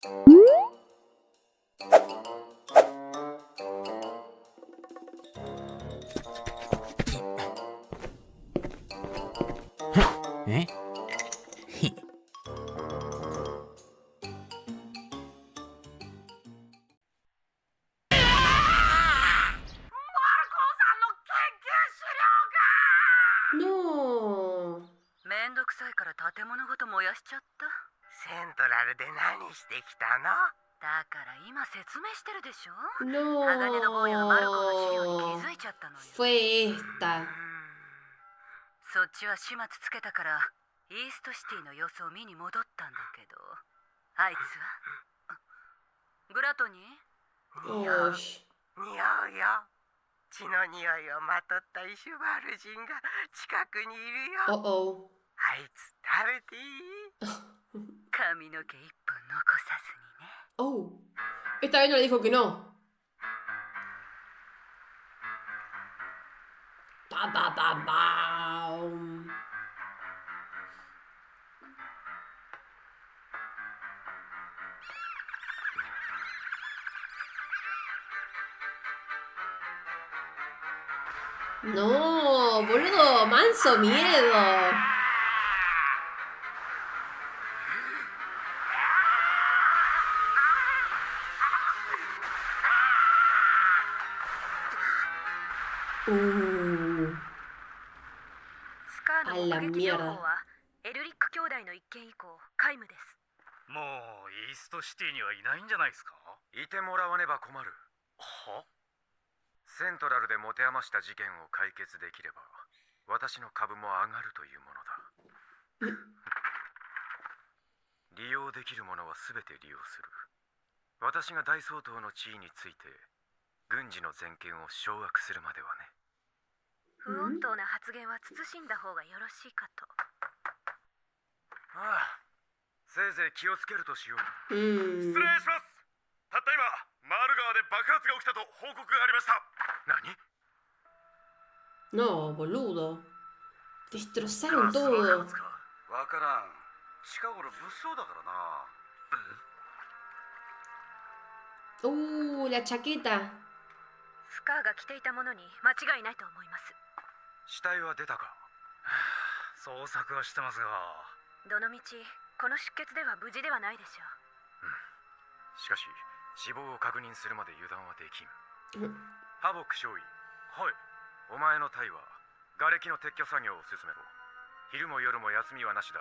えNo. めんどくさいから建物ごと燃やしちゃった。セントラルで何してきたの？だから今説明してるでしょ。 No. 鋼の坊やがマルコの資料に気づいちゃったのよ。 Fue esta. そっちは始末つけたからイーストシティの様子を見に戻ったんだけど、あいつはグラトニー。 Osh. 匂うよ。血の匂いをまとったイシュバル人が近くにいるよ。 Oh, oh. あいつ食べていい？髪の毛一本残さずにね。 Oh. Esta vez no le dijo que no. Pa, pa, pa, pa. No, boludo, manso miedo. Uh, スカーの目撃情報はエルリック兄弟の一件以降皆無です。もうイーストシティにはいないんじゃないですか？いてもらわねば困る。は？セントラルで持て余した事件を解決できれば私の株も上がるというものだ。利用できるものは全て利用する。私が大総統の地位について軍事の全権を掌握するまではね。不穏当な発言は慎んだ方がよろしいかと。ああ、せいぜい気をつけるとしよう。失礼します。たった今マール川で爆発が起きたと報告がありました。何？ no, boludo. Destrozaron todo. わからん。近頃物騒だからな。La chaqueta. スカーが着ていたものに間違いないと思います。死体は出たか？捜索はしてますが。どのみちこの出血では無事ではないでしょう。しかし死亡を確認するまで油断はできん。ハボック少尉。はい。お前の隊は瓦礫の撤去作業を進めろ。昼も夜も休みはなしだ。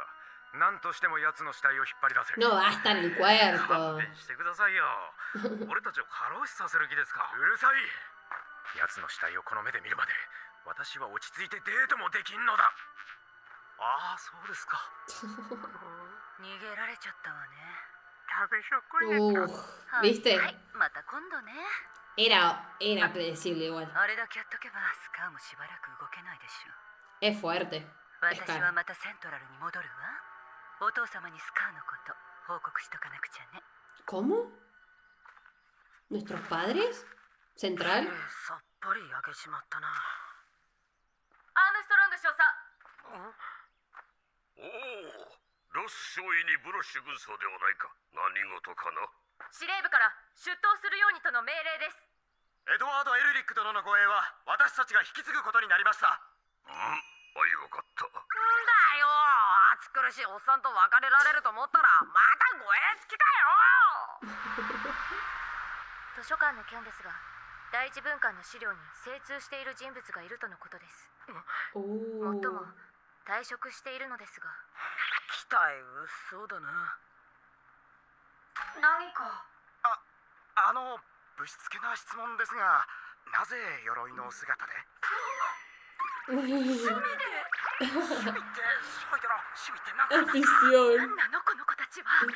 何としても奴の死体を引っ張り出せ。 No va a estar en el cuerpo. 勘弁してくださいよ。俺たちを過労死させる気ですか？うるさい。奴の死体をこの目で見るまで私は落ち着いてデートもできんのだ。ああ、そうですか。逃げられちゃったわね。食べ損ねた。¿Viste? はい、また今度ね。Era predecible igual. あれだけやっとけばスカーもしばらく動けないでしょ。 Es fuerte. Es 私は cara. またセントラルに戻るわ。お父様にスカーのこと報告しとかなくちゃね。 ¿Cómo? ¿Nuestros padres? ¿Central? さっぱり焼けちまったな。アームストロング少佐。おお、ロス少尉にブロッシュ軍曹ではないか。何事かな？司令部から出頭するようにとの命令です。エドワード・エルリック殿の護衛は私たちが引き継ぐことになりました。あ、よかった。んだよ、暑苦しいおっさんと別れられると思ったらまた護衛付きかよ。図書館の件ですが、第一文館の資料に精通している人物がいるとのことです。もっとも退職しているのですが。期待薄そうだな。何か。ぶしつけな質問ですが、なぜ鎧の姿で？趣味ってそう言ったら趣味って何だ？ Afición. 何なのこの子たちは。うわ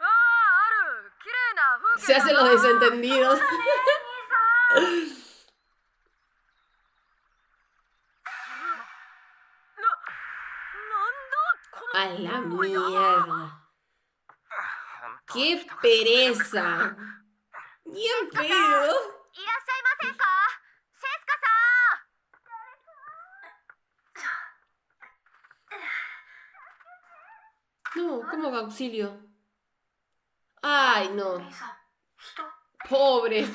あ、ある綺麗な風 Se 景 hacen los desentendidos. A la mierda. ¡Qué pereza! ¡Bien pedo! いらっしゃいませんか、シェスカさん。 No, ¿cómo que auxilio? Ay, no. 兄さん、人。 Pobre.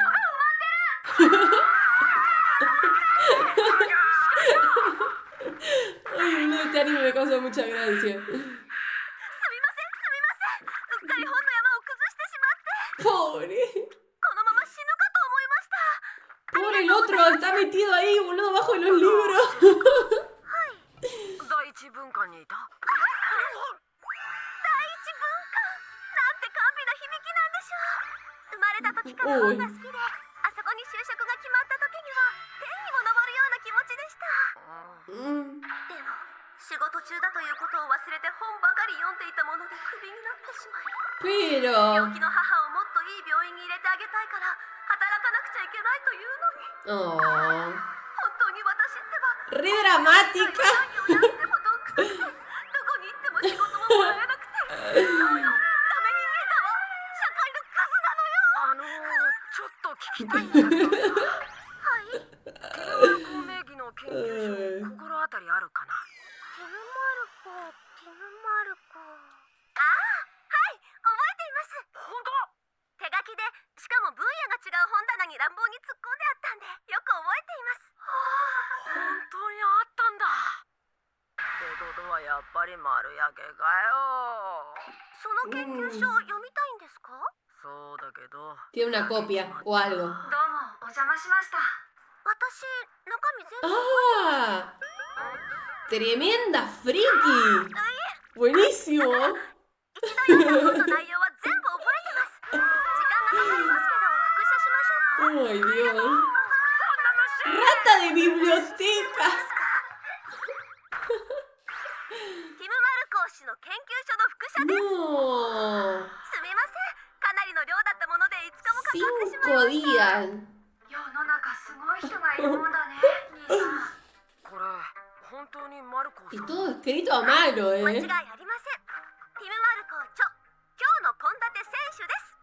Ay, no, este anime me causa mucha gracia. すみません、すみません。うっかり本の山を崩してしまって、 Pobre. このまま死ぬかと思いました。 Pobre el otro, está metido ahí, boludo, bajo de los libros. 第一文館にいた。第一文化なんて甘美な響きなんでしょう。生まれた時から本が好きで、あそこに就職が決まった時には天にも昇るような気持ちでした。 Mm. でも仕事中だということを忘れて本ばかり読んでいたものでクビになってしまい、 Pero. 病気の母をもっといい病院に入れてあげたいから働かなくちゃいけないというのに、 Oh. 本当に私ってば Re dramática. 何をやってもどんくさくて、どこに行っても仕事ももらえなくて、そうよ、ダメ人間だわ、社会のクズなのよ。ちょっと聞きたいんだけどさ。はい、ティム・マルコ名義の研究所に心当たりあるかな。ティムマルコ、ティムマルコ。ああ、はい、覚えています。本当？手書きで、しかも分野が違う本棚に乱暴に突っ込んであったんで、よく覚えています。本当にあったんだ。ってことはやっぱり丸焼けかよ。その研究所読みたいんですか？そうだけど。 Tiene una copia o algo. どうもお邪魔しました。私、中身全部。 ¡Ah! ¡Tremenda friki! ¡Buenísimo! 一度読んだ本の内容は全部覚えてます。時間がかかりますけど、復写しましょうか。 ¡Ay, Dios! ¡Rata de biblioteca! ティム・マルコー氏の研究所の副社です。 ¡No! すみません。かなりの量だったもので5日もかかってしまいま¡5 した。 días! 世の中すごい人がいるもんだね、兄さん。これ本当にマルコ Y さん。 todo escrito a mano, 間違 ¿eh? いありません。ティム・マルコー著、今日の献立選手です。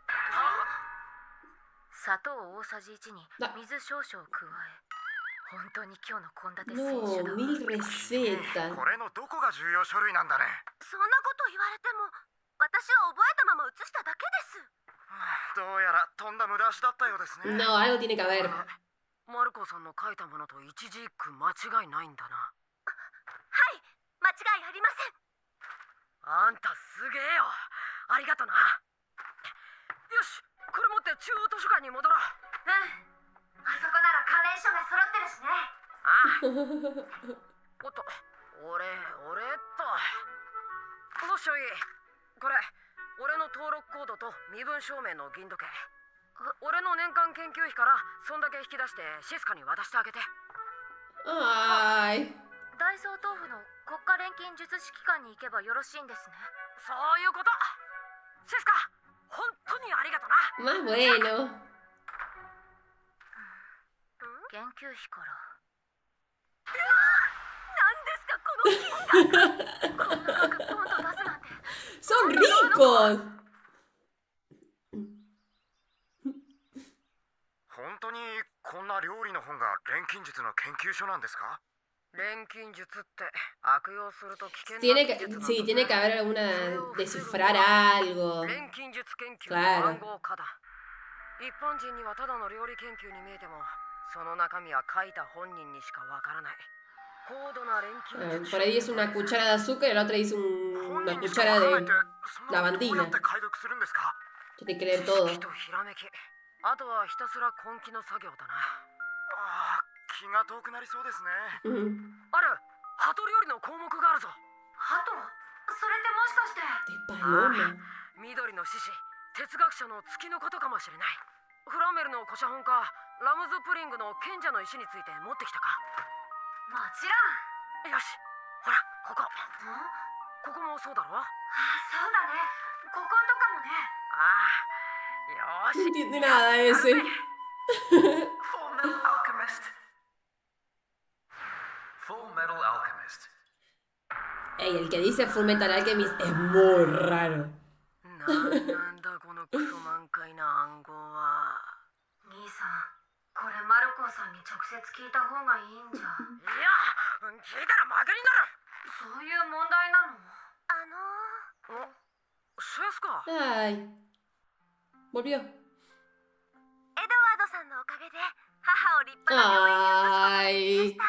砂糖大さじ1に水少々加え、本当に今日の献立選手 No, だ。 mil recetas. これのどこが重要書類なんだね。そんなこと言われても、私は覚えたまま写しただけです。どうやらとんだ無駄足だったようですね。 No, algo tiene que haber. マルコさんの書いたものと一字一句間違いないんだな。はい、間違いありません。あんたすげえよ。ありがとな。よし、これ持って中央図書館に戻ろう。うん。あそこなら関連書が揃ってるしね。ああ。おっと、俺っと。どうしよういい。これ、俺の登録コードと身分証明の銀時計。俺の年間研究費からそんだけ引き出してシスカに渡してあげて。 Ay. ダイソー豆腐の国家錬金術師機関に行けばよろしいんですね。そういうこと。シスカ、本当にありがとな。 Más bueno. 研究費から。何ですかこの金額。こんな額ポンと出すなんて。 ¡Son ricos! 本当にこんな料理の本が錬金術の研究所なんですか？錬金術って悪用すると危険な Tiene 技 que, 術なんだ sí, tiene que haber alguna. Descifrar algo. 錬金術研究の暗号化だ。一般人にはただの料理研究に見えても、その中身は書いた本人にしかわからない高度な錬金術。 Por ahí es una cuchara de azúcar y la otra dice una 本人にしか cuchara わからないっ de て、そんなのどうや lavandina. って解読するんですか？ Tiene que leer todo. 知識とひらめき、あとはひたすら根気の作業だな。ああ、気が遠くなりそうですね。 Mm. ある、鳩料理の項目があるぞ。ハト？それってもしかして。 De paloma. 緑の獅子、哲学者の月のことかもしれない。フランメルの古写本かラムズプリングの賢者の石について持ってきたか？もちろん。よし、ほらここ。ここもそうだろ？あ、そうだね。こことかもね。ああ、よ No し。 entiende nada ese. Full Metal Alchemist. Full Metal Alchemist. Ey, el que dice Full Metal Alchemist es muy raro. なんだこのクソ難解な暗号は。兄さん、これマルコさんに直接聞いた方がいいんじゃ。いや、聞いたら負けになる。そういう問題なの？お、シェスカ。 Ay. Volvió. エドワードさんのおかげで母を立派な病院に移すことができま Ay, した。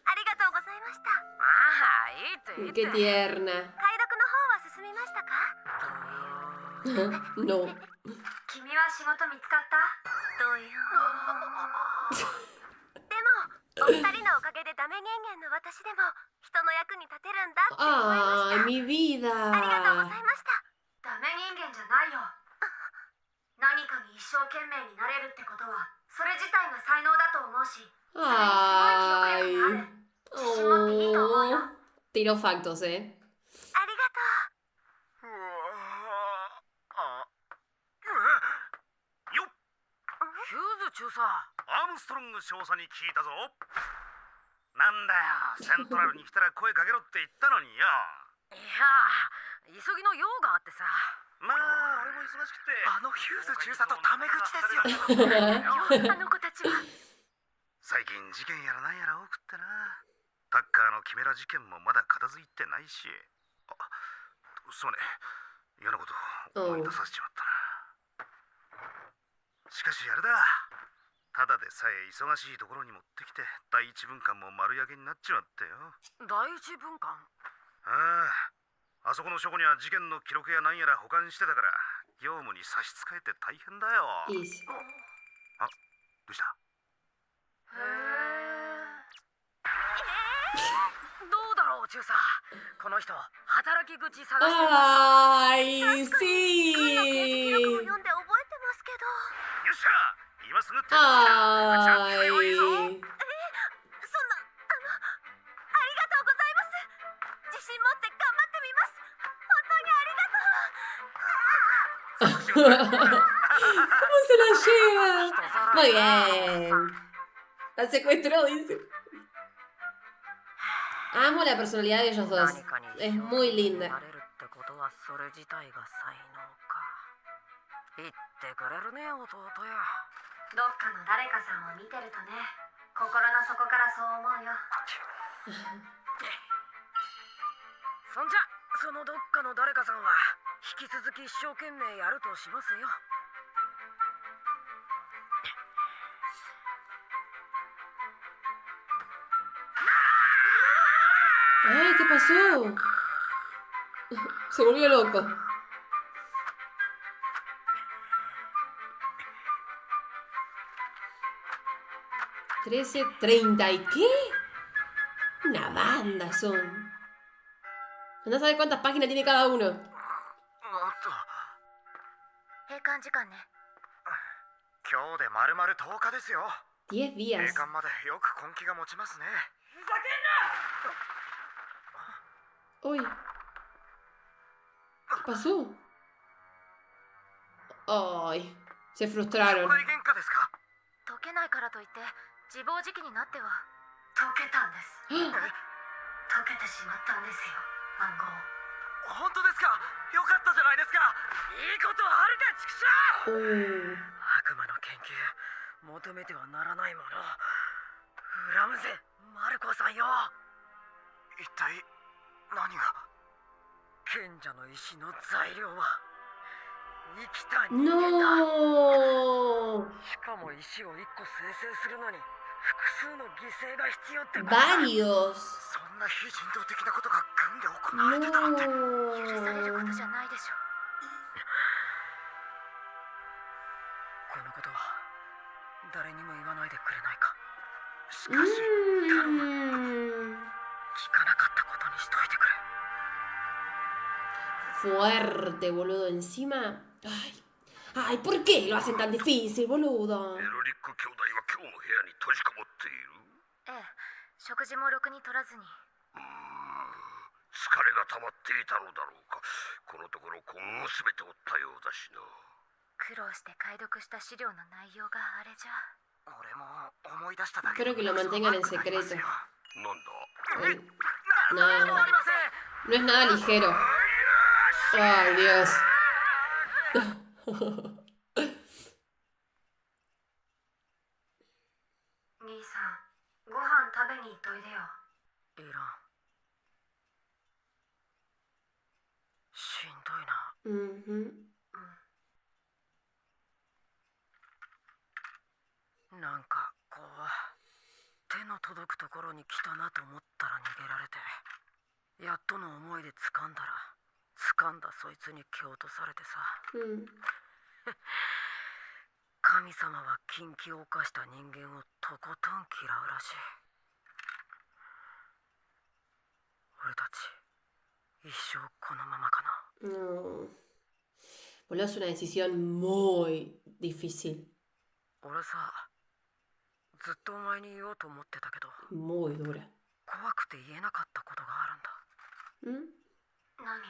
ありがとうございました。ああ、いいっていいって qué tierna. 解読の方は進みましたか？ No. 君は仕事見つかった？どうよ。でも、お二人のおかげでダメ人間の私でも人の役に立てるんだって思いました。 Ay, mi vida. ありがとうございました。ダメ人間じゃないよ。何かに一生懸命になれるってことはそれ自体が才能だと思うし、 Ay. Oh. Tiro factos, ありがとう。よっ、ヒューズ中佐。アームストロング少佐に聞いたぞ。なんだよ、セントラルに来たら声かけろって言ったのによ。いや、急ぎの用があってさ。まあ俺も忙しくて。あのヒューズ中佐とタメ口ですよ。あの子たちは。最近事件やらなんやら多くってな。タッカーのキメラ事件もまだ片付いてないし。あ、すまねえ、嫌なこと思い出させちまったな。しかしあれだ、ただでさえ忙しいところに持ってきて第一文館も丸焼けになっちまってよ。第一文館。あそこの書庫には事件の記録やなんやら保管してたから業務に差し支えて大変だよ。 Easy. あ、どうした？どうだろう中佐。この人働き口探してる。 Ay, 軍の刑事記録を sí. 読んで覚えてますけど。よっしゃ、今すぐ手伝ってじゃあ聞くよいいぞ。 Ay. そんな、ありがとうございます。自信持って頑張ってみます。本当にありがとう。 ¿Cómo se la lleva? Muy bien. La secuestró, dice. Amo la personalidad de ellos dos. 何かに Es muy な linda. れるってことはそれ自体が才能か。言ってくれるね弟や。どっかの誰かさんを見てるとね、心の底からそう思うよ。そんじゃそのどっかの誰かさんは引き続き一生懸命やるとしますよ。 Ay, ¿qué pasó? Se volvió loco. $13.30. ¿Y qué? Una banda son. Andá a saber cuántas páginas tiene cada uno. 閉館時間ね。今日で丸々10日ですよ。 10 días. 閉館までよく根気が持ちますね。 Uy. ¿Qué pasó? Ay, se frustraron. 大喧嘩ですか？解けないからといって自暴自棄になっては。解けたんです。解けてしまったんですよ、暗号。本当ですか？よかったじゃないですか。いいことあるか畜生。 Oh. 悪魔の研究求めてはならないもの。フラムゼマルコさんよ。一体何が？賢者の石の材料は生きた人間だ。 No. しかも石を1個生成するのに複数の犠牲が必要ってことだ。 Varios. そんな非人道的なことが軍で行われてたなんて。許されること No. じゃないでしょ。このことは誰にも言わないでくれないか。しかし、頼む。 Mm. 聞かなかったことにしといてくれ。 Fuerte, boludo. Encima. Ay. Ay, ¿por qué lo hacen tan difícil, boludo? エロリック兄弟は今日も部屋に閉じこもっている。ええ、食事もろくに取らずに。疲れが溜まっていたのだろうか。このところ今後すべておったようだしな。苦労して解読した資料の内容があれじゃ。俺も思い出しただけ。 Espero que lo mantengan en secreto. なんだ。 Ay. No. No es nada ligero. Ay, Dios. 兄さん、ご飯食べに行っといでよ。いらん。しんどいな。 Ujú. なんかこう手の届くところに来たなと思ったら逃げられて、やっとの思いで掴んだら、掴んだそいつに蹴落とされてさ。神様は禁忌を犯した人間をとことん嫌うらしい。俺たち一生このままかな。No. Boludo, es una decisión muy difícil. 俺さ、ずっとお前に言おうと思ってたけど、 Muy dura. 怖くて言えなかったことがあるんだ。何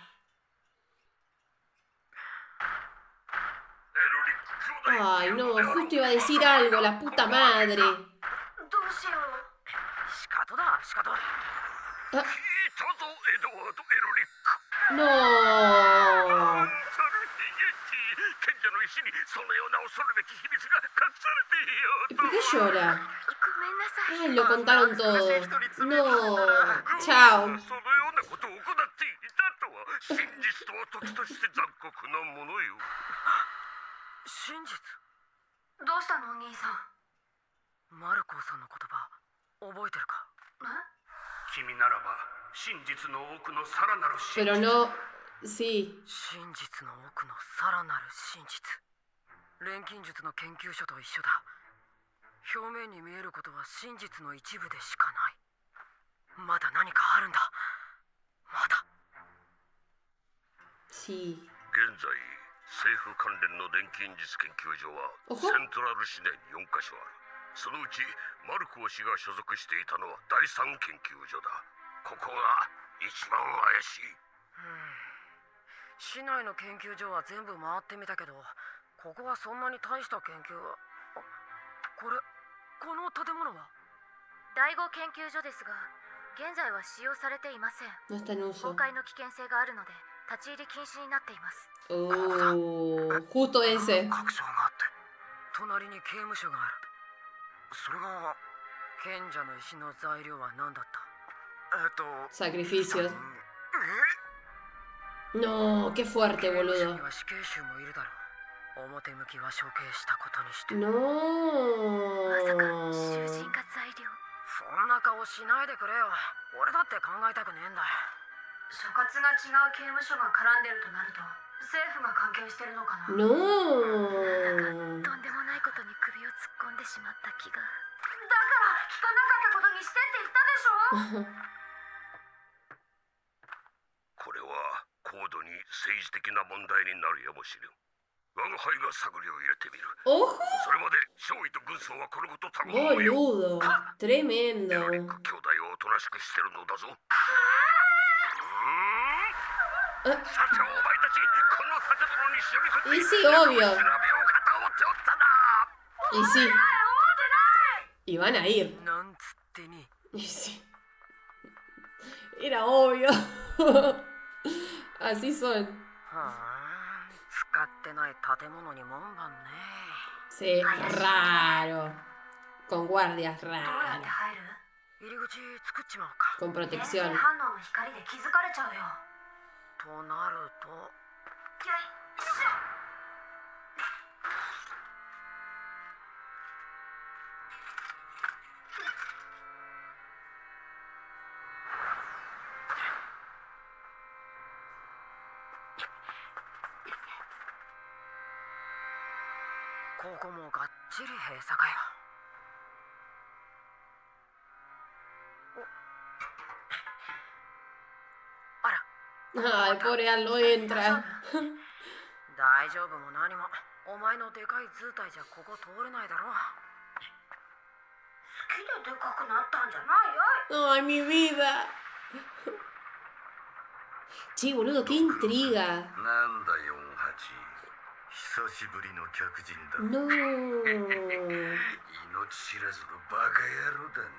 ？Ay, no, justo iba a decir algo, la puta madre. どうしよう。仕方だ、仕方。聞いたぞ、エドワード・エロリック。 No. それ悲劇。賢者の石にそのような恐るべき秘密が隠されていよう ¿Y と。 por qué llora? ごめんなさい。 Ay, lo contaron todo. No. Chao. そのようなことを行っていたとは、真実とは時として残酷なものよ。真実。どうしたのお兄さん。マルコーさんの言葉覚えてるか？君ならば真実の奥のさらなる真 Pero 実。 no. Sí. 真実の奥のさらなる真実。錬金術の研究所と一緒だ。表面に見えることは真実の一部でしかない。まだ何かあるんだ。まだ。Sí. 現在政府関連の錬金術研究所はおほセントラル市内に4カ所ある。そのうちマルコー氏が所属していたのは第3研究所だ。ここが一番怪しい。市内の研究所は全部回ってみたけど、ここはそんなに大した研究は。この建物は？第5研究所ですが、現在は使用されていません。 No está en 崩 uso. 壊の危険性があるので立ち入り禁止になっています。 Oh. Justo ese. 確証があって。隣に刑務所がある。それが賢者の石の材料は何だった？ Sacrificios. No, qué fuerte, 刑務所 boludo. には死刑囚もいるだろう。表向きは処刑したことにして。まさか囚 No. 人が材料。そんな顔しないでくれよ。俺だって考えたくねえんだ。所轄が違う刑務所が絡んでるとなると、政府が関係してるのかな。 No. とんでもないことに首を突っ込んでしまった気が。だから聞かなかったことにしてって言ったでしょ。これは高度に政治的な問題になるやもしれん。我が輩が探りを入れてみる。 Ojo. それまで少尉と軍曹はこのこと頼むよ。 Boludo. エロリッ Tremendo. ク兄弟をおとなしくしてるのだぞ。さてお前たち、この建物に忍び込んで Y sí, obvio. 調べを片追っておったな。 Y sí. Y van a ir. なんつってに。 Y sí. Era obvio. Así son. 使ってない建物に門番ね。 Sí, raro. Con guardias どうやって raros. 入る？入り口作っちまおうか。 Con 電 protección. 線反応の光で気づかれちゃうよ。となると。よいしょ。ここもがっちり閉鎖かよ。あら。 Ay, pobre Aldo entra. 大丈夫も何も。お前のでかい図体じゃここ通れないだろう。好きででかくなったんじゃないよ。 Ay, mi vida. Che, boludo, qué intriga. なんだ48。久しぶりの客人だ。 No. 命知らずのバカ野郎だな。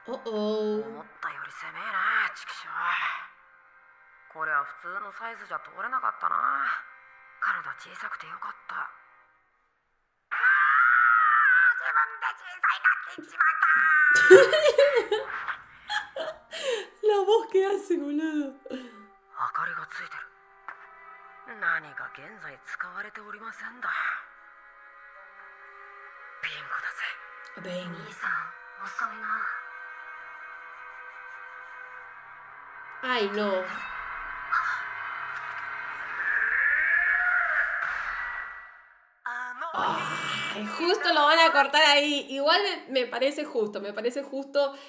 Oh, oh. 思ったより狭えな、チキショウ。これは普通のサイズじゃ通れなかったな。体小さくてよかった。自分で小さいなって言っちまった。 La voz que hace, boludo. 明かりがついてる。何が現在使われておりませんだ。ビンゴだぜ。ベイン。兄さん遅いな。 Ay, no. Ay, justo lo van a cortar ahí. Igual me parece justo,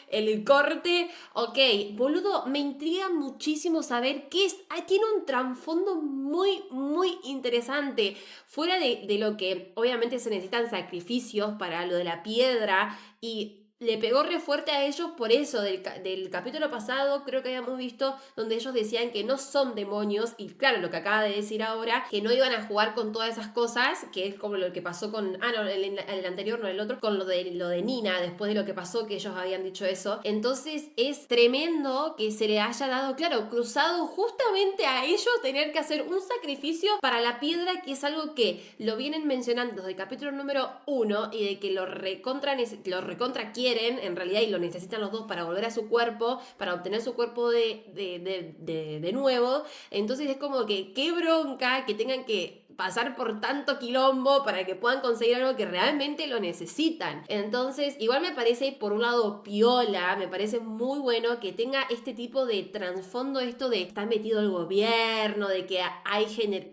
el corte. Ok, boludo, me intriga muchísimo saber qué es. Tiene un trasfondo muy, muy interesante. Fuera de lo que obviamente se necesitan sacrificios para lo de la piedra y... Le pegó re fuerte a ellos por eso, del capítulo pasado creo que habíamos visto donde ellos decían que no son demonios y claro, lo que acaba de decir ahora, que no iban a jugar con todas esas cosas, que es como lo que pasó con, no, el anterior, no el otro, con lo de Nina, después de lo que pasó que ellos habían dicho eso. Entonces es tremendo que se le haya dado, claro, cruzado justamente a ellos tener que hacer un sacrificio para la piedra, que es algo que lo vienen mencionando desde el capítulo número 1 y de que lo recontra quieren en realidad y lo necesitan los dos para volver a su cuerpo, para obtener su cuerpo de nuevo. Entonces es como que qué bronca que tengan que pasar por tanto quilombo para que puedan conseguir algo que realmente lo necesitan. Entonces, igual me parece, por un lado, piola, me parece muy bueno que tenga este tipo de trasfondo, esto de está metido el gobierno, de que hay gente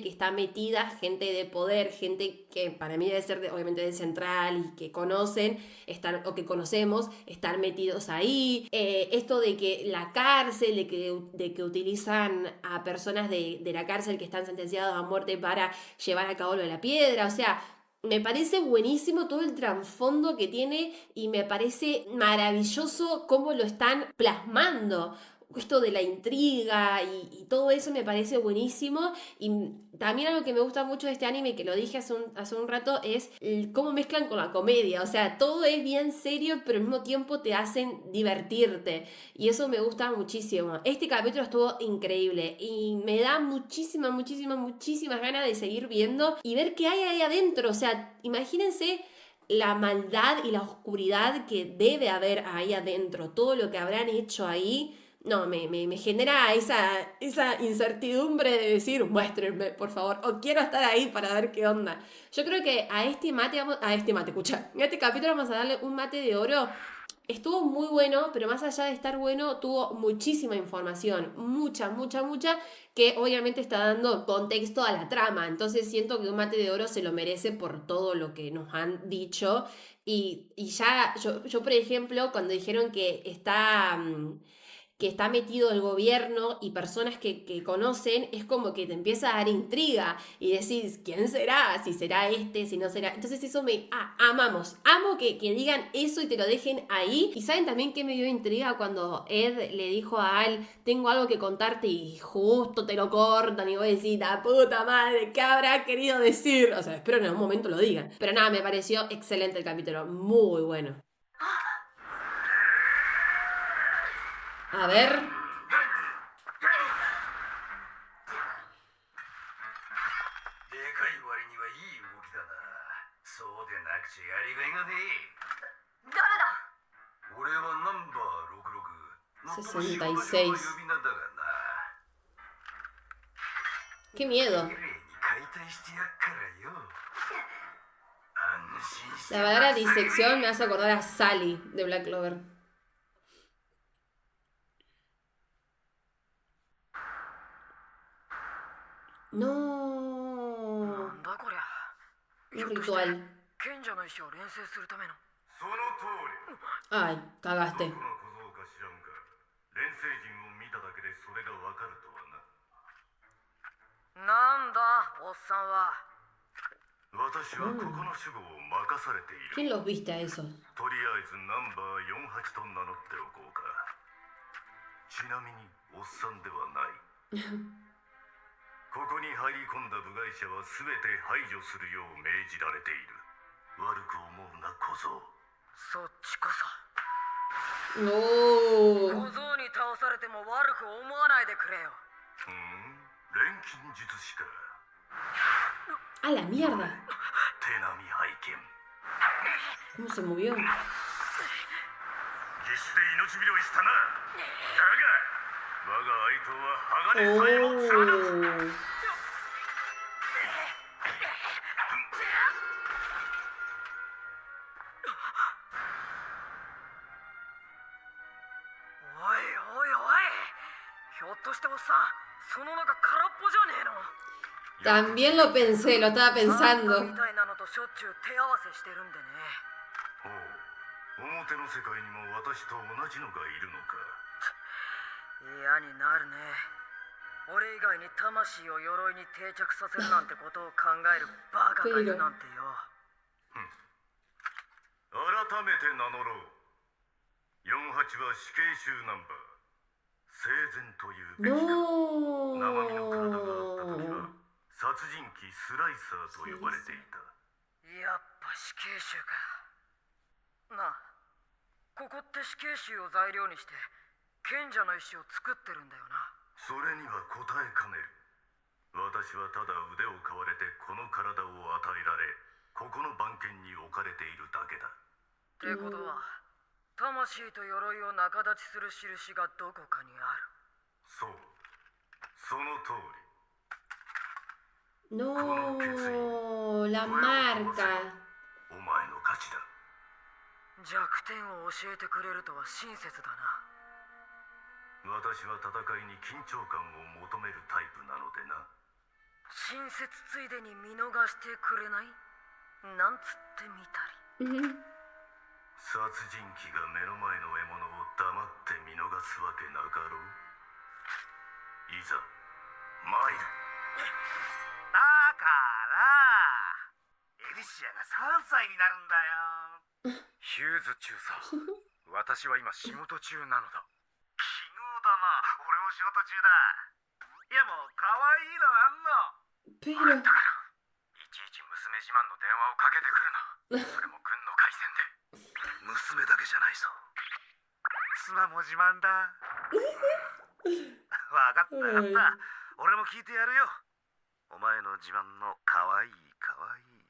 que está metida, gente de poder, gente que para mí debe ser obviamente de central y que conocen, o que conocemos, están metidos ahí. Esto de que la cárcel, de que utilizan a personas de la cárcel que están sentenciadas a muerte para llevar a cabo lo de la piedra, o sea, me parece buenísimo todo el trasfondo que tiene y me parece maravilloso cómo lo están plasmando. Esto de la intriga y todo eso me parece buenísimo. Y también algo que me gusta mucho de este anime, que lo dije hace un rato, es cómo mezclan con la comedia. O sea, todo es bien serio, pero al mismo tiempo te hacen divertirte. Y eso me gusta muchísimo. Este capítulo estuvo increíble y me da muchísimas ganas de seguir viendo y ver qué hay ahí adentro. O sea, imagínense la maldad y la oscuridad que debe haber ahí adentro. Todo lo que habrán hecho ahí. No, me genera esa incertidumbre de decir, muéstrenme, por favor, o quiero estar ahí para ver qué onda. Yo creo que a este capítulo vamos a darle un mate de oro. Estuvo muy bueno, pero más allá de estar bueno, tuvo muchísima información, mucha, que obviamente está dando contexto a la trama. Entonces siento que un mate de oro se lo merece por todo lo que nos han dicho. Y ya, yo por ejemplo, cuando dijeron que está metido el gobierno y personas que conocen, es como que te empieza a dar intriga y decís, ¿quién será? Si será si no será. Entonces eso amamos. Amo que digan eso y te lo dejen ahí. Y saben también que me dio intriga cuando Ed le dijo a Al, tengo algo que contarte y justo te lo cortan y vos decís, la puta madre, ¿qué habrá querido decir? O sea, espero en algún momento lo digan. Pero nada, me pareció excelente el capítulo, muy bueno. A ver. でかい割にはいい動きだな。そうでなくちゃやりがいがねえ。誰だ。俺はナンバー66。 66. Qué miedo. La palabra disección me hace acordar a Sally de Black Clover. No. Un ritual. Ay, cagaste. ¿Quién los viste a esos? ここに入り込んだ部外者は全て排除するよう命じられている。悪く思うな小僧。そっちこそ。No. 小僧に倒されても悪く思わないでくれよ。錬金術師か。 A la mierda. 手並み拝見。 ¿Cómo se movió? 決して命拾いしたな。だが。 我が愛刀は鋼さえも貫く。っとしておっさん、その中空っぽじゃねえの。 También lo pensé, lo estaba あんた pensando. みたいなのとしょっちゅう手合わせしてるんでね。おう、表の世界にも私と同じのがいるのか。嫌になるね。俺以外に魂を鎧に定着させるなんてことを考えるバカがいるなんてよ。改めて名乗ろう。48は死刑囚ナンバー。生前というべきか。生身の体があった時 No. は殺人鬼スライサーと呼ばれていた。やっぱ死刑囚か。なあ、ここって死刑囚を材料にして賢者の石を作ってるんだよな。それには答えかねる。私はただ腕を買われてこの体を与えられ、ここの番犬に置かれているだけだ。ってことは、魂と鎧を仲立ちする印がどこかにある。そう、その通り。 No, la marca. お前の勝ちだ。弱点を教えてくれるとは親切だな。私は戦いに緊張感を求めるタイプなのでな。親切ついでに見逃してくれない？なんつってみたり。殺人鬼が目の前の獲物を黙って見逃すわけなかろう。いざ参る。だからエリシアが3歳になるんだよ。ヒューズ中佐、私は今仕事中なのだ。奇遇だな。俺も仕事中だ。いやもう可愛いのあんの。 Pero. いちいち娘自慢の電話をかけてくるな。それも軍の回線で。娘だけじゃないぞ。妻も自慢だ。わかったわかった。俺も聞いてやるよ。お前の自慢の可愛い可愛い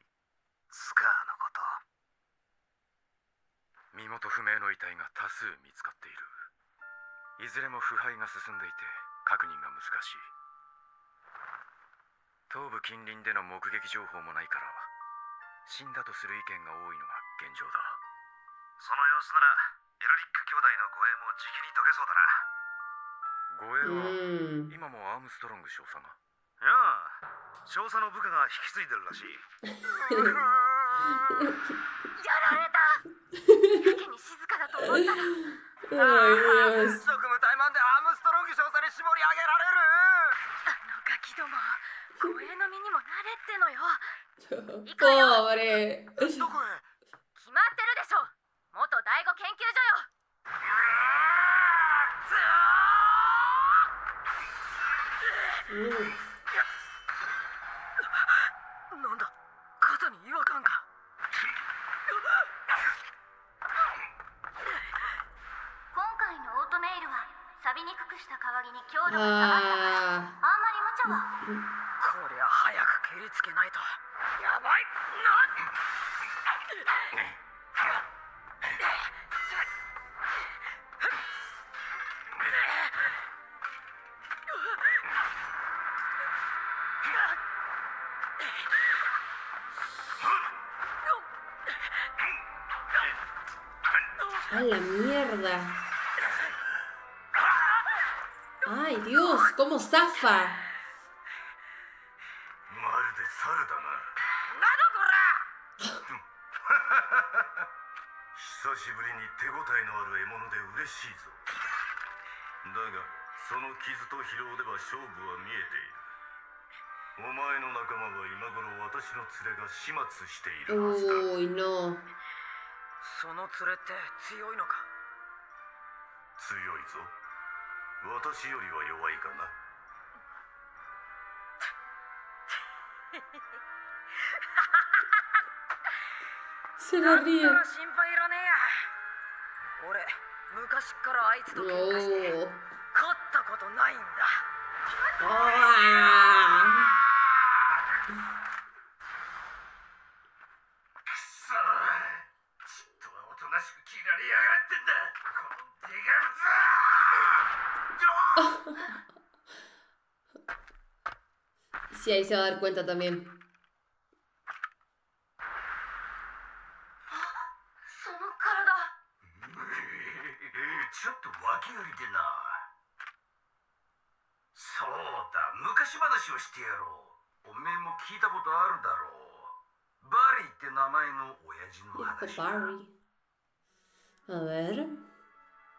スカーのこと。身元不明の遺体が多数見つかっている。いずれも腐敗が進んでいて確認が難しい。東部近隣での目撃情報もないから死んだとする意見が多いのが現状だ。その様子ならエルリック兄弟の護衛もじきに解けそうだな。護衛は今もアームストロング少佐が。いやあ、少佐の部下が引き継いでるらしい。やられた。やけに静かだと思ったら。Ay, Dios. 職務怠慢でアームストロング少佐に絞り上げられる。ガキども、護衛の身にもなれってのよ。 Pobre. どこへ？決まってるでしょ。元第五研究所よ。なんだ、肩に違和感か。今回のオートメイルは錆びにくくした皮着に強度が下がったからあんまり無茶は。こりゃ早く蹴りつけないと。やばい。A la mierda. Ay, Dios, cómo zafa. まるで猿だな。久しぶりに手応えのある獲物で嬉しいぞ。だがその傷と疲労では勝負は見えている。お前の仲間は今頃私の連れが始末しているはずだ。 Uy, no. その連れって強いのか？強いぞ。私よりは弱いかな。 Se la ríe. だから心配いらねえや。俺昔っからあいつと喧嘩して Oh. 勝ったことないんだ。 Ah. くそ、ちっとはおとなしく切られやがってんだ、このデカブツ。 Sí, ahí se va a dar cuenta también. その体。ちょっと訳ありでな。話をしてやろう。おめえも聞いたことあるだろう。バリーって名前の親父の Viejo 話だ。 Barry. A ver.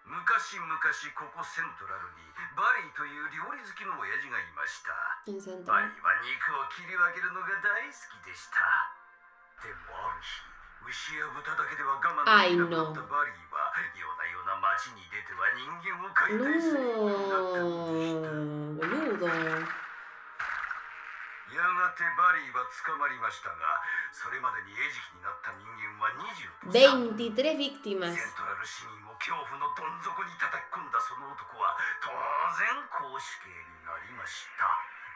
昔々ここセントラルにバリーという料理好きの親父がいました。 En バ Central. リーは肉を切り分けるのが大好きでした。でもある日、牛や豚だけでは我慢できなくなったバリーは夜な夜な街に出ては人間を解体するようになったのでした。 No, boludo. やがてバリーは捕まりましたが、それまでに餌食になった人間は23 23 víctimas. セントラル市民を恐怖のどん底に叩き込んだその男は当然公主刑になりました。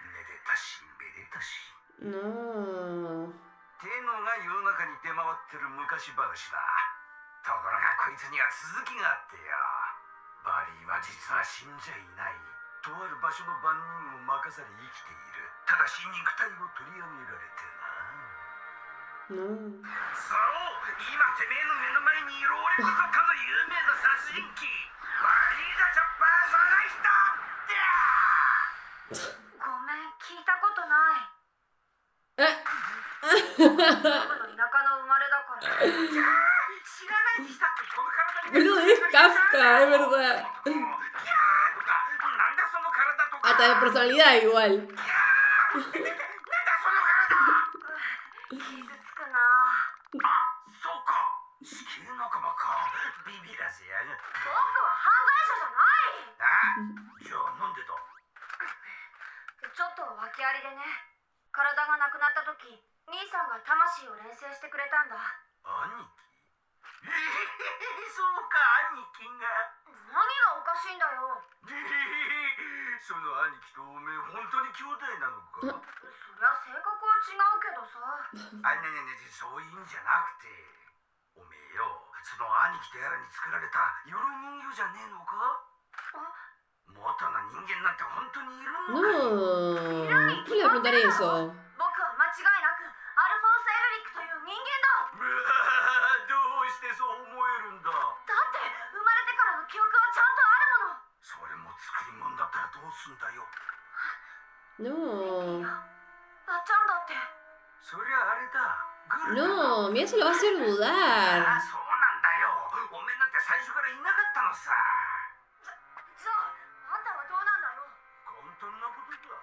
めでたしめでたし。 No. ってのが世の中に出回ってる昔話だ。ところがこいつには続きがあってよ。バリーは実は死んじゃいない。とある場所の番人を任され生きている。ただし肉体を取り上げられてな。 No. そう今てめえの目の前にいる俺こそかの有名な殺人鬼バリー・ザ・チョッパーその人ごめん、聞いたことない。僕の田舎の生まれだから。知らないにしたってこの体に Boludo, es Kafka, es verdad. キャーとかなんだその体とか Hasta de personalidad igual. なんだその体傷つくな。あ、そうか死刑仲間かビビらせやがって僕は犯罪者じゃない。あじゃあなんでだちょっと訳ありでね。体がなくなった時、兄さんが魂を錬成してくれたんだ。兄貴そうか兄貴が何がおかしいんだよ。その兄貴とおめえ本当に兄弟なのかそりゃ性格は違うけどさ。あねねねそういうんじゃなくておめえよその兄貴とやらに作られた鎧人形じゃねえのか元の人間なんて本当にいるのかよ No. ¿Quién le va a preguntar eso? 僕は間違いなくアルフォンス・エルリックという人間だ。どうしてそう思えるんだだって生まれてからの記憶はちゃんとあるもの。それも作り物だったらどうすんだよ No. ばっちゃんだって。そりゃあれだグルだ No, mira, se lo va a hacer あ dudar. そうなんだよおめえなんて最初からいなかったのさじゃああんたはどうなんだよ。簡単なことだ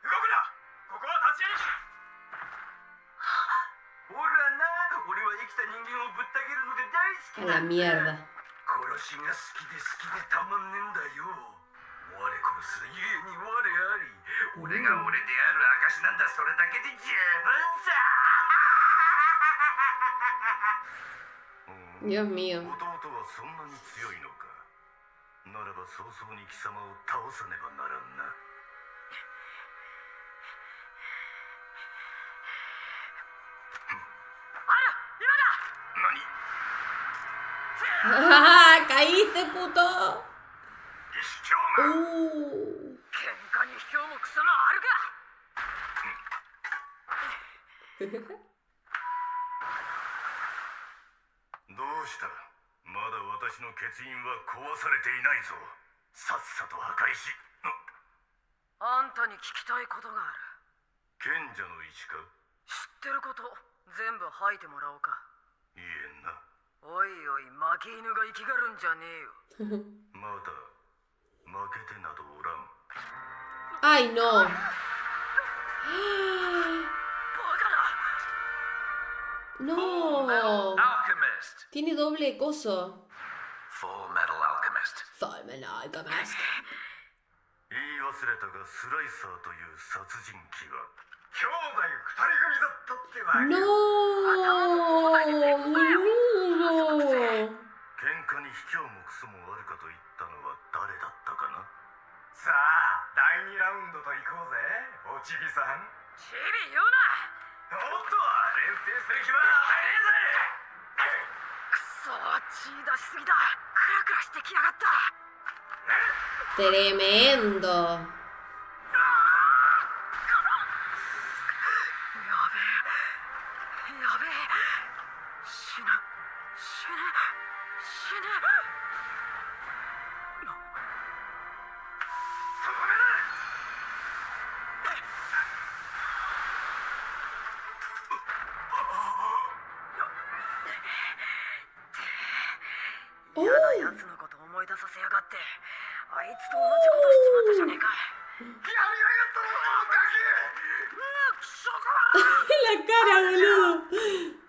動くなここは立ち入りほらな俺は生きた人間をぶった切るので大好 A き la なんだ mierda. 殺しが好きでたまんねえんだよ我殺すゆえに我あり俺が俺である証なんだそれだけで十分さ Dios mío. 弟はそんなに強いのかならば早々に貴様を倒さねばならんな ¡Ah! ¡Caíste, puto! 卑怯魔 Uh. 喧嘩に卑怯もクソもあるかどうしたまだ私の欠員は壊されていないぞさっさと破壊しあんたに聞きたいことがある。賢者の石か知ってること全部吐いてもらおうか。いいえなおいおい負け犬が生きがるんじゃねえよ。まだ負けてなどおらん ¡Ay, no! バカな ¡No! Alchemist. Tiene doble coso. Full Metal Alchemist. Falmena, Alchemist. 言い忘れたがスライサーという殺人鬼は兄弟二人組だったってわけ ¡No! ¡Boludo! 喧嘩に卑怯もクソもあるかと言ったのは誰だったかなさあ第2ラウンドと行こうぜおちびさんチビ言うな。おっと連戦する気は早いぜくそ血出しすぎだ。クラクラしてきやがった。 Tremendo. やべえ死ぬ死ぬ死ぬ。とどめだ嫌なやつのこと思い出させやがって。あいつと同じことしちまったじゃねえか。やりやがったなガキ。クソか。 La cara, boludo.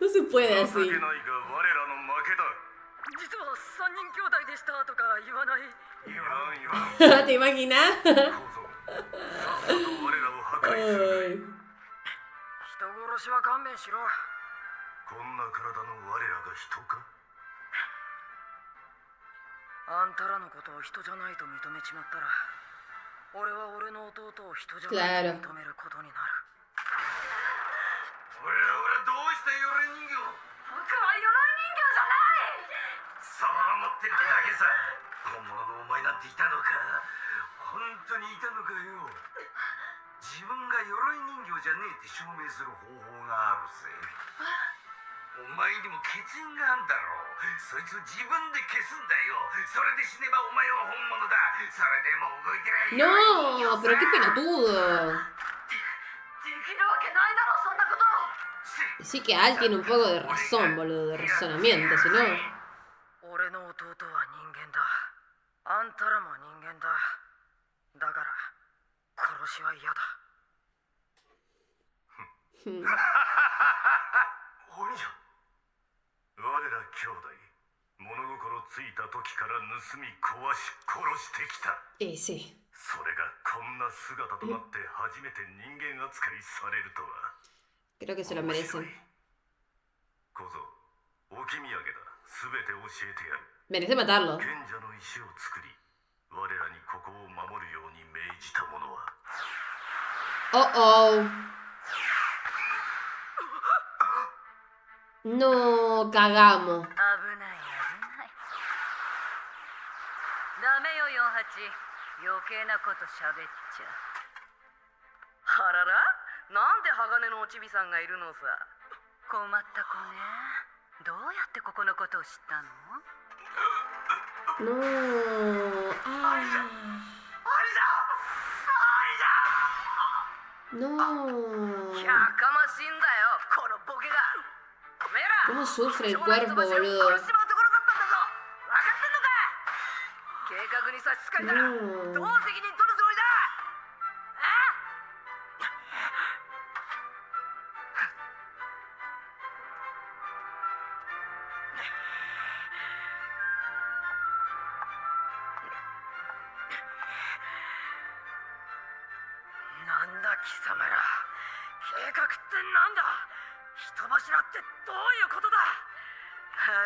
No se puede 情け así. ないが我らの負けだ。実は3人兄弟でしたとか言わない。言わん言わん。 ¿Te imaginas? 小僧、さっさと我らを破壊する。 Ay. 人殺しは勘弁しろ。こんな体の我らが人か。あんたらのことを人じゃないと認めちまったら、俺は俺の弟を人じゃないと認めることになる。俺どうして鎧人形？僕は鎧人形じゃない。そう思ってるだけさ。本物のお前なんていたのか？本当にいたのかよ。自分が鎧人形じゃねえって証明する方法があるぜ。お前にも欠員があんだろう。そいつを自分で消すんだよ。それで死ねばお前は本物だ。それでも動いてない。 No, pero qué pelotudo. できるわけないだろそんなこと。 Sí que Al tiene un poco de razón, boludo, de razonamiento, si no. 俺の弟は人間だ。あんたらも人間だ。だから殺しは嫌だ。お兄ちゃん。我ら兄弟、物心ついた時から盗み壊し殺してきた。 Sí. それがこんな姿となって初めて人間扱いされるとは。 Creo que se lo merecen. 小僧、置き土産だ。すべて教えてやる。 Merece matarlo. 賢者の石を作り、我らにここを守るように命じた者は。 Oh, oh. No, cagamos. 危ない危ない。ダメよ48、余計なこと喋っちゃ。あらら、なんで鋼のおちびさんがいるのさ。困った子ね。どうやってここのことを知ったの？ No. Ah. No. やかましいんだよ、このボケが。おめえら ¿Cómo sufre el 将来 cuerpo, 飛ばしを boludo? 殺しちまうところだったんだぞ。分かってんのか。計画に差し支えたらどう責任取るつもりだ。なんだ貴様ら、計画ってなんだ。人柱ってどういうことだ。あら、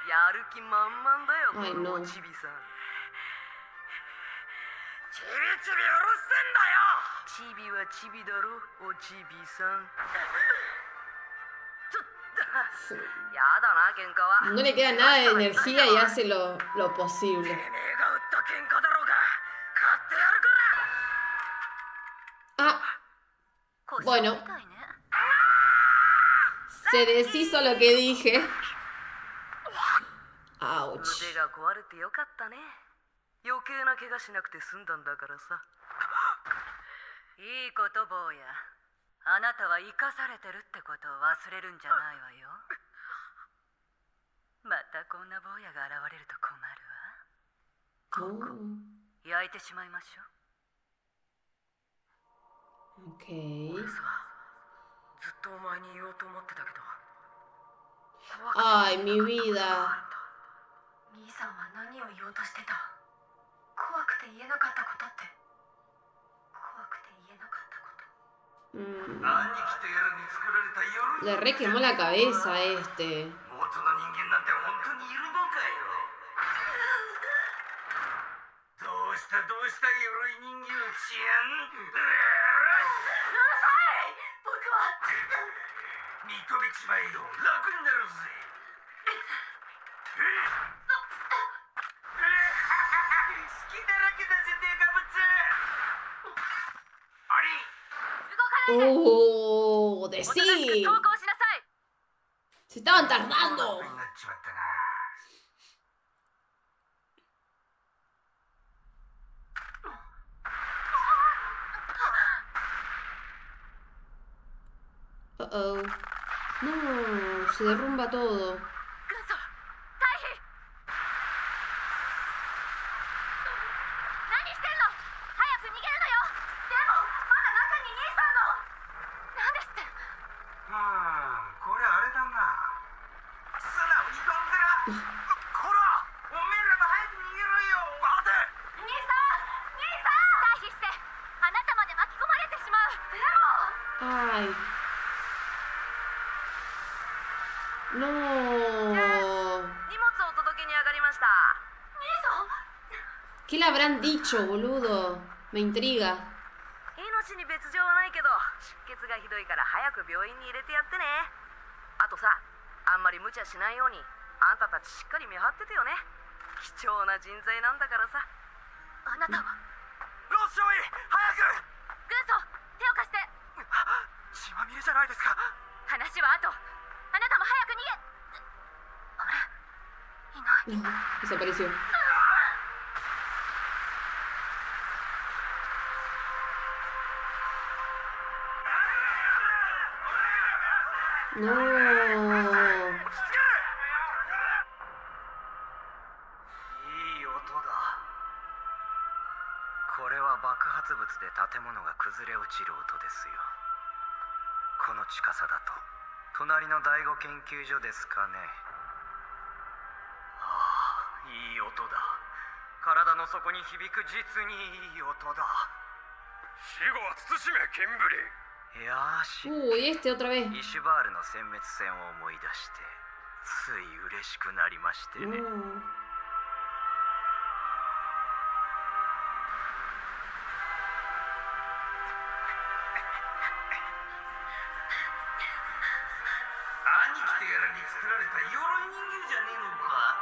やる気満々だよ、はいこののおちびさん。ちびちびうるせえんだよ。ちびはちびだろ、おちびさん。やだな、喧嘩は。 No le queda nada de energía y hace lo て posible. めえが打った喧嘩だろうが、勝ってやるから。 Ah, 腰 Bueno. みたいね。 se deshizo lo que dije. Ouch. 腕が壊れてよかったね。余計な怪我しなくて済んだんだからさ。いいこと坊や。あなたは生かされてるってことを忘れるんじゃないわよ。またこんな坊やが現れると困るわ。 Oh, 焼いてしまいましょう。 ok. 俺さ、ずっとお前に言おうと思ってたけど。 Ay, mi vida. 兄さんは何を言おうとしてた？怖くて言えなかったことって。怖くて言えなかったこと。 Mm, 兄貴とやらに作られた鎧。 le re quemó la cabeza a este. 元の人間なんて本当にいるのかよ。どうした鎧人形ちゃん。うるさい！僕は認めちまえよ。楽になるぜ。好きだらけだぜ、デカブツ。あり。 Oh, de おとなしく sí. 投降しなさい。 Se estaban tardando. になっちまったな。 Uh-oh. No, se derrumba todo. 軍曹、退避。こら、おめえらも早く逃げろよ。待て。兄さん退避して、あなたまで巻き込まれてしまう。でも Ay. No. 荷物を届けに上がりました。 ¿Qué le habrán dicho, boludo? Me intriga. 命に別状はないけど出血がひどいから早く病院に入れてやってね。あとさ、あんまり無茶しないようにあんたたちしっかり見張っててよね。貴重な人材なんだからさ。あなたはロッショイ、早く。軍曹、手を貸して。血まみれじゃないですか。話は後。あなたも早く逃げ。あれ、いない。 Desapareció. No. いい音だ。これは爆発物で建物が崩れ落ちる音ですよ。この近さだと隣の第五研究所ですかね。ああ、いい音だ。体の底に響く実にいい音だ。死後は慎めケンブリー。よーし、 Uy, este otra vez. イシュバールの殲滅戦を思い出してつい嬉しくなりましてね。 兄貴とやらに作られた鎧人形じゃねえのか。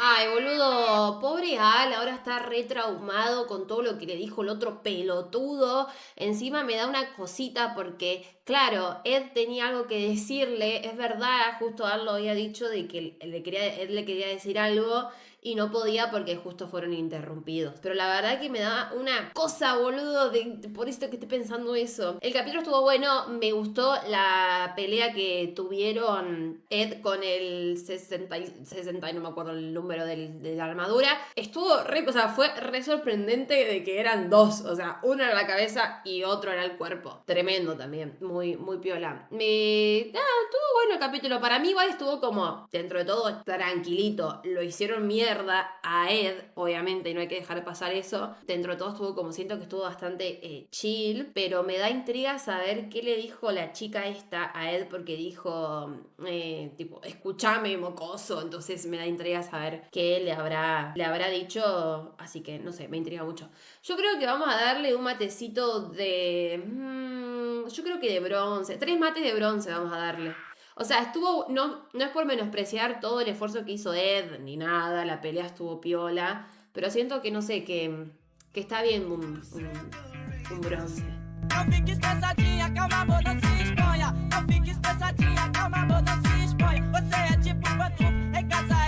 Ay, boludo, pobre Al, ahora está re traumado con todo lo que le dijo el otro pelotudo. Encima me da una cosita porque, claro, Ed tenía algo que decirle, es verdad, justo Al lo había dicho de que Ed le quería decir algo y no podía porque justo fueron interrumpidos. Pero la verdad que me da una cosa, boludo, por esto que estoy pensando eso. El capítulo estuvo bueno, me gustó la pelea que tuvieron Ed con el 60, no me acuerdo el número de la armadura. Estuvo re, o sea, fue re sorprendente de que eran dos, o sea, uno era la cabeza y otro era el cuerpo. Tremendo también, muy, muy piola. Estuvo bueno el capítulo, para mí igual estuvo como, dentro de todo, tranquilito. Lo hicieron mierda a Ed, obviamente, y no hay que dejar pasar eso. Dentro de todo estuvo como, siento que estuvo bastante chill, pero me da intriga saber qué le dijo la chica esta a Ed, porque dijo, tipo, escúchame, mocoso. Entonces me da intriga saber qué le habrá dicho, así que no sé, me intriga mucho. Yo creo que vamos a darle un matecito de... yo creo que de bronce, 3 mates de bronce vamos a darle. O sea, estuvo, no es por menospreciar todo el esfuerzo que hizo Ed, ni nada, la pelea estuvo piola, pero siento que, no sé, que está bien un bronce. Não fique estressadinha, calma, amor, não se exponha. Não fique estressadinha, calma, amor, não se exponha. Você é tipo pantufa, em casa